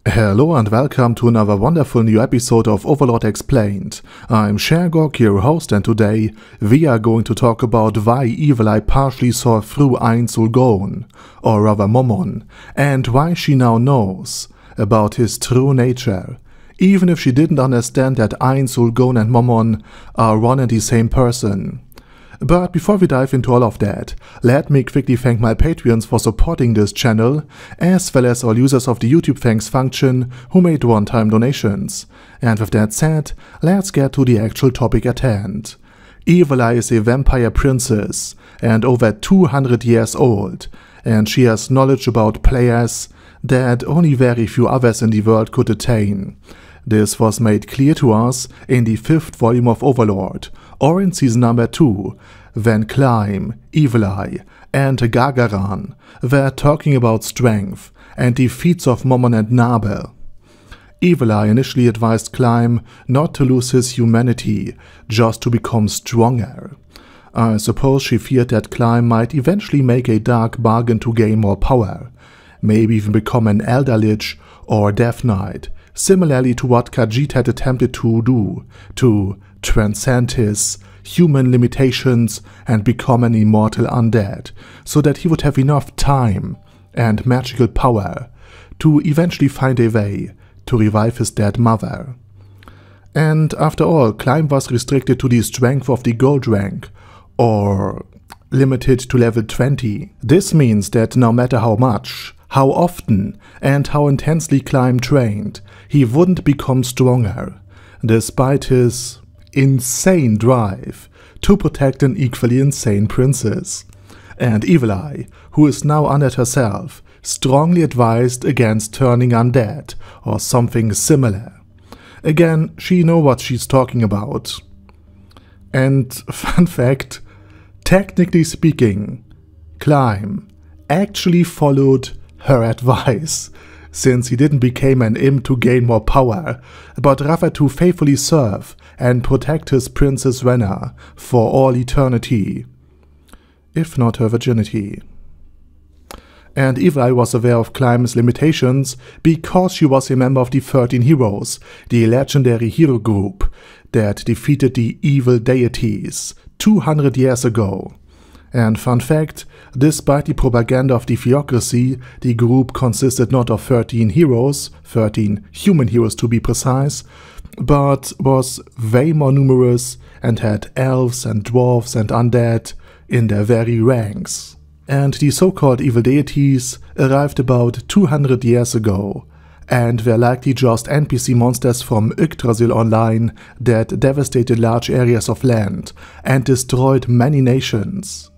Hello and welcome to another wonderful new episode of Overlord Explained. I'm Shergog, your host, and today we are going to talk about why Evil Eye partially saw through Ain Sulgown, or rather Momon, and why she now knows about his true nature, even if she didn't understand that Ain Sulgown and Momon are one and the same person. But before we dive into all of that, let me quickly thank my Patreons for supporting this channel, as well as all users of the YouTube thanks function who made one-time donations. And with that said, let's get to the actual topic at hand. Evil Eye is a vampire princess and over 200 years old, and she has knowledge about players that only very few others in the world could attain. This was made clear to us in the 5th volume of Overlord, or in season number 2, when Climb, Evil Eye, and Gagaran were talking about strength and the feats of Momon and Nabe. Evil Eye initially advised Climb not to lose his humanity, just to become stronger. I suppose she feared that Climb might eventually make a dark bargain to gain more power, maybe even become an Elder Lich or Death Knight, similarly to what Khajiit had attempted to do, to transcend his human limitations and become an immortal undead, so that he would have enough time and magical power to eventually find a way to revive his dead mother. And after all, Climb was restricted to the strength of the gold rank, or limited to level 20. This means that no matter how much, how often, and how intensely Climb trained, he wouldn't become stronger, despite his insane drive to protect an equally insane princess. And Evil Eye, who is now undead herself, strongly advised against turning undead or something similar. Again, she knows what she's talking about. And fun fact, technically speaking, Climb actually followed her advice, since he didn't become an imp to gain more power, but rather to faithfully serve and protect his Princess Rena for all eternity, if not her virginity. And Evil Eye was aware of Climb's limitations because she was a member of the 13 Heroes, the legendary hero group that defeated the evil deities 200 years ago. And fun fact, despite the propaganda of the theocracy, the group consisted not of 13 heroes, 13 human heroes to be precise, but was way more numerous and had elves and dwarves and undead in their very ranks. And the so-called evil deities arrived about 200 years ago, and were likely just NPC monsters from Yggdrasil Online that devastated large areas of land and destroyed many nations.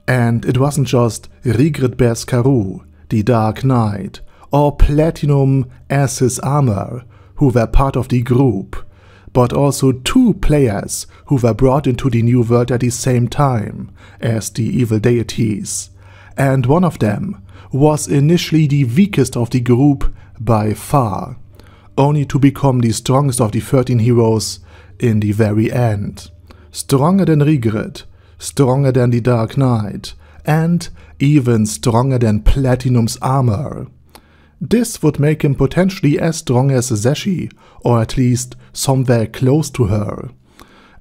And it wasn't just Ygritte bears Karoo, the Dark Knight, or Platinum as his armor, who were part of the group, but also 2 players who were brought into the new world at the same time as the evil deities, and one of them was initially the weakest of the group by far, only to become the strongest of the 13 heroes in the very end. Stronger than Ygritte, stronger than the Dark Knight, and even stronger than Platinum's armor. This would make him potentially as strong as Zashi, or at least somewhere close to her.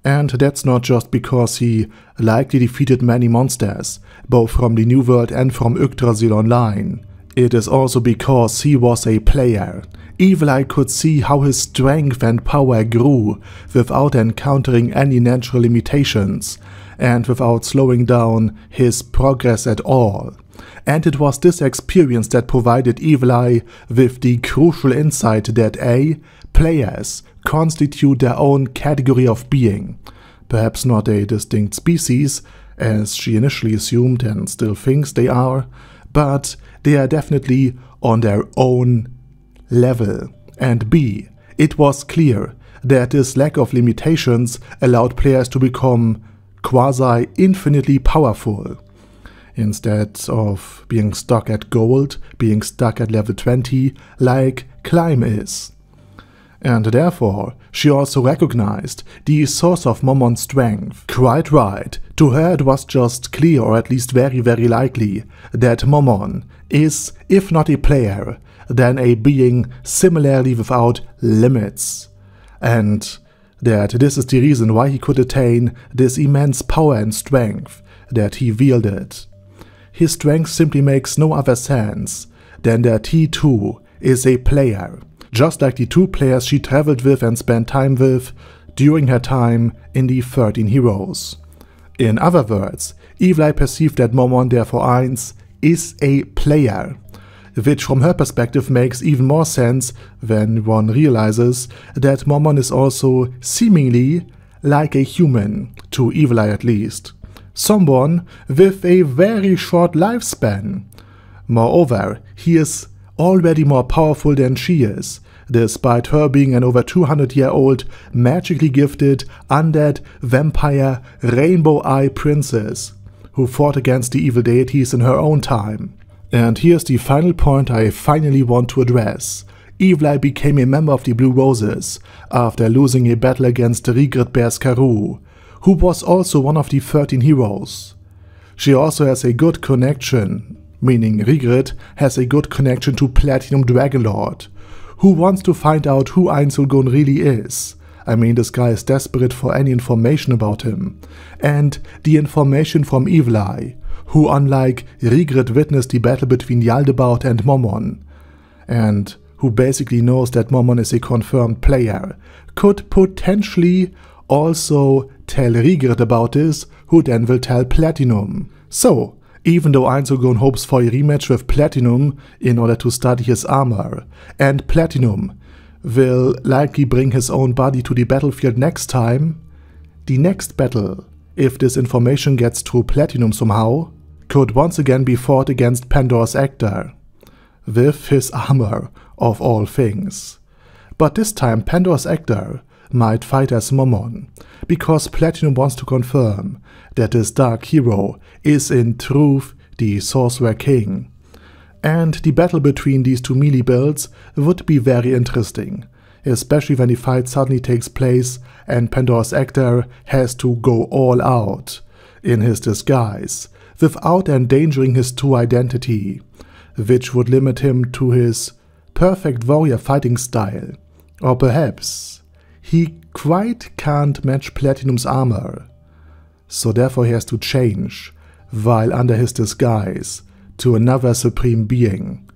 And that's not just because he likely defeated many monsters, both from the New World and from Yggdrasil Online. It is also because he was a player. Evil Eye could see how his strength and power grew without encountering any natural limitations, and without slowing down his progress at all. And it was this experience that provided Evil Eye with the crucial insight that A, players constitute their own category of being, perhaps not a distinct species, as she initially assumed and still thinks they are, but they are definitely on their own level. And B, it was clear that this lack of limitations allowed players to become quasi-infinitely powerful, instead of being stuck at gold, being stuck at level 20, like Climb is. And therefore, she also recognized the source of Momon's strength. Quite right, to her it was just clear, or at least very likely, that Momon is, if not a player, than a being similarly without limits, and that this is the reason why he could attain this immense power and strength that he wielded. His strength simply makes no other sense than that he too is a player, just like the 2 players she traveled with and spent time with during her time in the 13 Heroes. In other words, Evil Eye perceived that Momon der Vereins is a player, which from her perspective makes even more sense when one realizes that Momon is also seemingly like a human, to Evil Eye at least. Someone with a very short lifespan. Moreover, he is already more powerful than she is, despite her being an over 200-year-old magically gifted undead vampire Rainbow Eye princess who fought against the evil deities in her own time. And here's the final point I finally want to address. Evil Eye became a member of the Blue Roses after losing a battle against Rigrid Berskarou, who was also one of the 13 Heroes. She also has a good connection, meaning Rigrid has a good connection to Platinum Dragonlord, who wants to find out who Einzelgon really is. I mean, this guy is desperate for any information about him. And the information from Evil Eye, who unlike Rigrid witnessed the battle between Yaldabaoth and Momon, and who basically knows that Momon is a confirmed player, could potentially also tell Rigrid about this, who then will tell Platinum. So, even though Einzelgon hopes for a rematch with Platinum in order to study his armor, and Platinum will likely bring his own body to the battlefield next time, the next battle, if this information gets to Platinum somehow, could once again be fought against Pandora's Actor, with his armor of all things. But this time Pandora's Actor might fight as Momon, because Platinum wants to confirm that this dark hero is in truth the Sorcerer King. And the battle between these 2 melee builds would be very interesting, especially when the fight suddenly takes place and Pandora's Actor has to go all out in his disguise, without endangering his true identity, which would limit him to his perfect warrior fighting style. Or perhaps he quite can't match Platinum's armor, so therefore he has to change, while under his disguise, to another supreme being.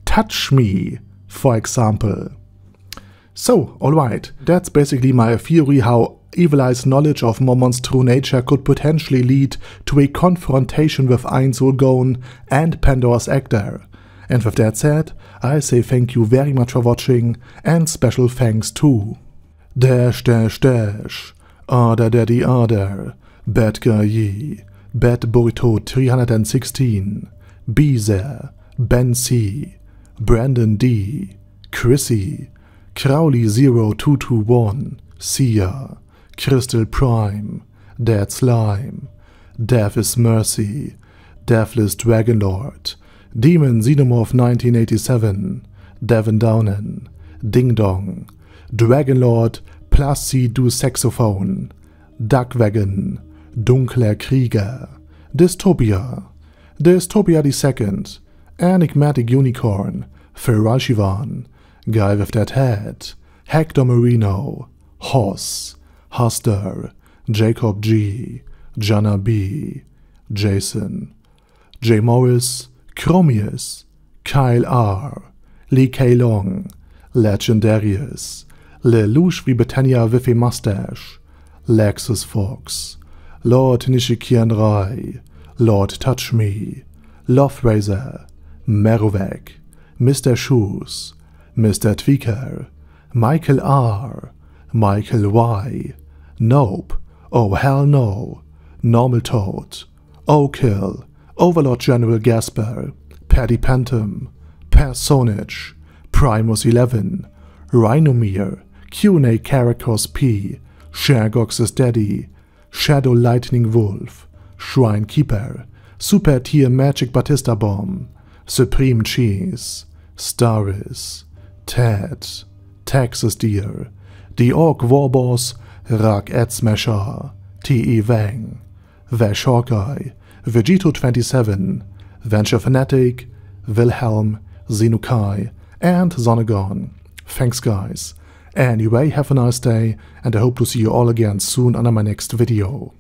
Touch Me, for example. So, alright, that's basically my theory how Evil Eye's knowledge of Momon's true nature could potentially lead to a confrontation with Einzelgon and Pandora's Actor. And with that said, I say thank you very much for watching, and special thanks to Order Daddy Order, Bad Guy Yi, Bad Burrito 316, Beezer, Ben C, Brandon D, Chrissy, Crowley 0221, Sia, Crystal Prime, Dead Slime, Death is Mercy, Deathless Dragonlord, Demon Xenomorph 1987, Devin Downen, Ding Dong, Dragonlord plus C du Saxophone, Duckwagon, Dunkler Krieger, Dystopia, Dystopia II, Enigmatic Unicorn, Feral Shivan, Guy with That Head, Hector Marino, Hoss, Huster, Jacob G, Jana B, Jason, J. Morris, Chromius, Kyle R, Lee K. Long, Legendarius, Lelouch Britannia with a Mustache, Lexus Fox, Lord Nishikian Rai, Lord Touch Me, Loverazor, Merovec, Mr. Shoes, Mr. Tweaker, Michael R, Michael Y, Nope, Oh Hell No, Normal Toad, O'Kill, Overlord General Gasper, Paddy Pantum, Personage, Primus 11, Rhinomere, Q&A Caracos P, Shergox's Daddy, Shadow Lightning Wolf, Shrine Keeper, Super Tier Magic Batista Bomb, Supreme Cheese, Staris, Ted, Texas Deer, The Orc Warboss, Rak Ed Smasher, T.E. Wang, Vash Hawkeye, Vegito 27, Venture Fanatic, Wilhelm, Zenukai, and Sonnegon. Thanks guys. Anyway, have a nice day, and I hope to see you all again soon under my next video.